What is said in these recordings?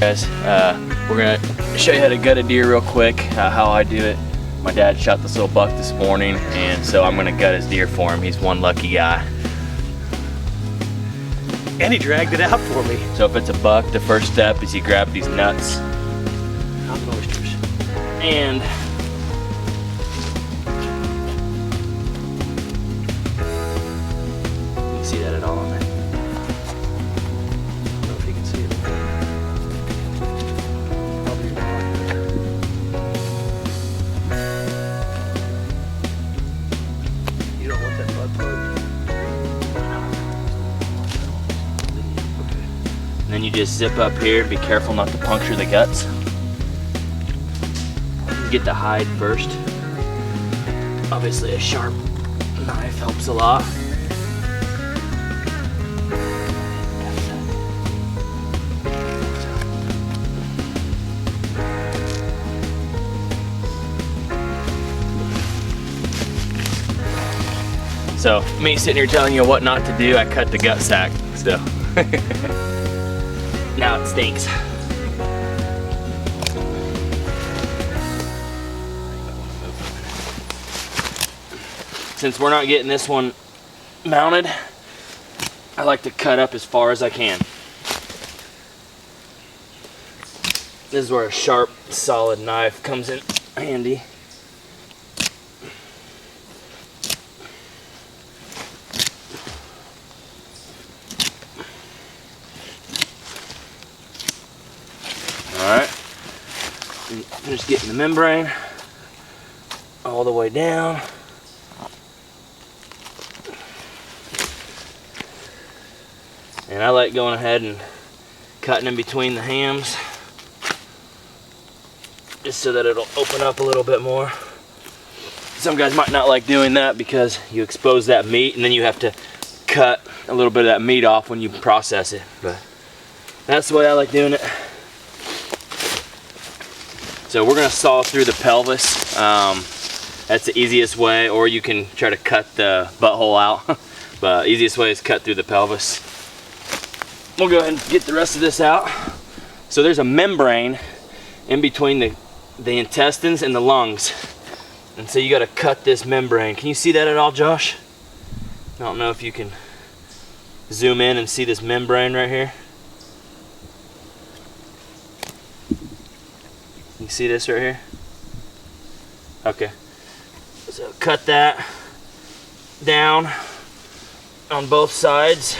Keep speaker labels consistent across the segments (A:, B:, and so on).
A: Guys, we're gonna show you how to gut a deer real quick, how I do it. My dad shot this little buck this morning, and so I'm gonna gut his deer for him. He's one lucky guy.
B: And he dragged it out for me.
A: So if it's a buck, the first step is you grab these nuts and you see that at all on there? I don't know if you can see it.
B: You don't want that butt plug.
A: And then you just zip up here. Be careful not to puncture the guts. Get the hide first. Obviously a sharp knife helps a lot. So me sitting here telling you what not to do, I cut the gut sack still. Now it stinks. Since we're not getting this one mounted, I like to cut up as far as I can. This is where a sharp, solid knife comes in handy. Alright, finish getting the membrane all the way down. And I like going ahead and cutting in between the hams just so that it'll open up a little bit more. Some guys might not like doing that because you expose that meat and then you have to cut a little bit of that meat off when you process it. But that's the way I like doing it. So we're gonna saw through the pelvis. That's the easiest way, or you can try to cut the butthole out. But easiest way is cut through the pelvis. We'll go ahead and get the rest of this out. So there's a membrane in between the intestines and the lungs. And so you gotta cut this membrane. Can you see that at all, Josh? I don't know if you can zoom in and see this membrane right here. You see this right here? Okay. So cut that down on both sides.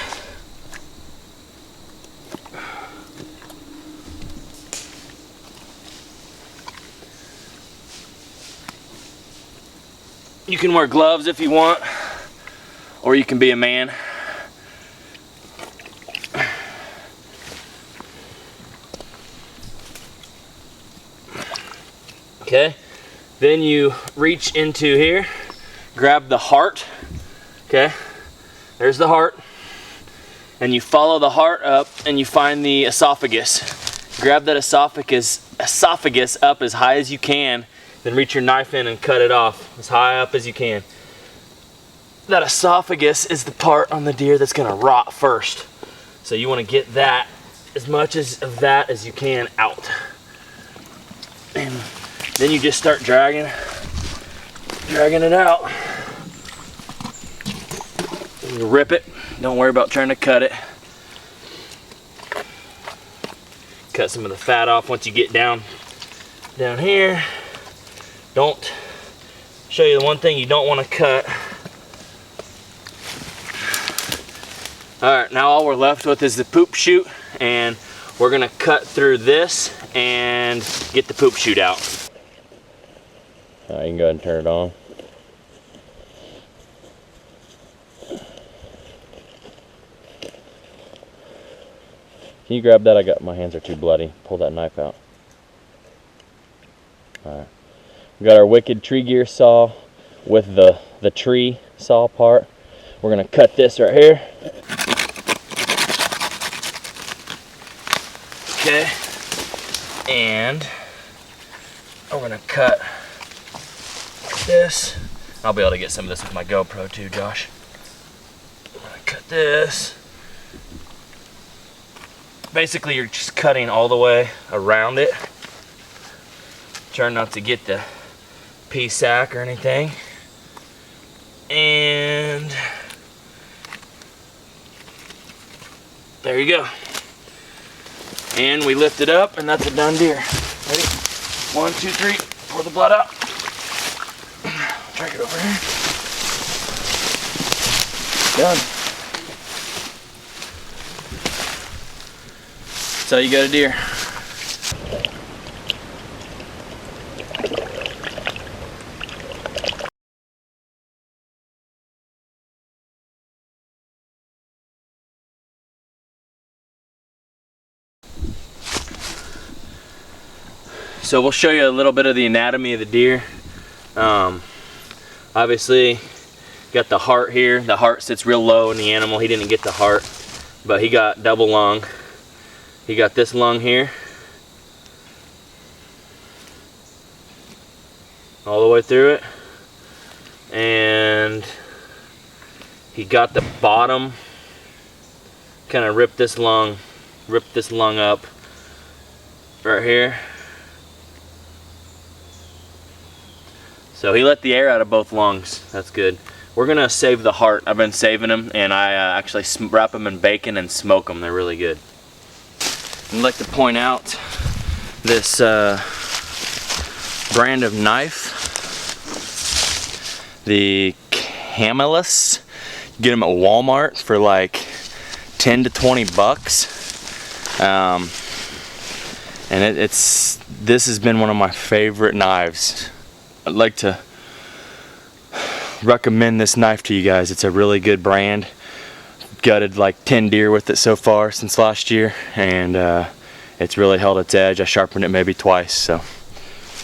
A: You can wear gloves if you want, or you can be a man. Okay, then you reach into here, grab the heart. Okay, there's the heart. And you follow the heart up and you find the esophagus. Grab that esophagus up as high as you can. Then reach your knife in and cut it off as high up as you can. That esophagus is the part on the deer that's gonna rot first. So you wanna get that, as much of that as you can out. And then you just start dragging it out. And you rip it, don't worry about trying to cut it. Cut some of the fat off once you get down here. Don't show you the one thing you don't want to cut. Alright, now all we're left with is the poop chute, and we're gonna cut through this and get the poop chute out. Alright, you can go ahead and turn it on. Can you grab that? My hands are too bloody. Pull that knife out. Alright. We got our wicked tree gear saw with the tree saw part. We're gonna cut this right here. Okay, and we're gonna cut this. I'll be able to get some of this with my GoPro too, Josh. I'm gonna cut this basically you're just cutting all the way around it. Try not to get the pea sac or anything. And there you go. And we lift it up, and that's a done deer. Ready? 1, 2, 3. Pour the blood out. Drag it over here. Done. That's how you got a deer. So we'll show you a little bit of the anatomy of the deer. Obviously, got the heart here. The heart sits real low in the animal. He didn't get the heart, but he got double lung. He got this lung here, all the way through it, and he got the bottom. Kind of ripped this lung up right here. So he let the air out of both lungs. That's good. We're gonna save the heart. I've been saving them, and I actually wrap them in bacon and smoke them. They're really good. I'd like to point out this brand of knife, the Camelus. You get them at Walmart for like 10 to 20 bucks. And this has been one of my favorite knives. I'd like to recommend this knife to you guys. It's a really good brand. Gutted like 10 deer with it so far since last year, and it's really held its edge. I sharpened it maybe twice, so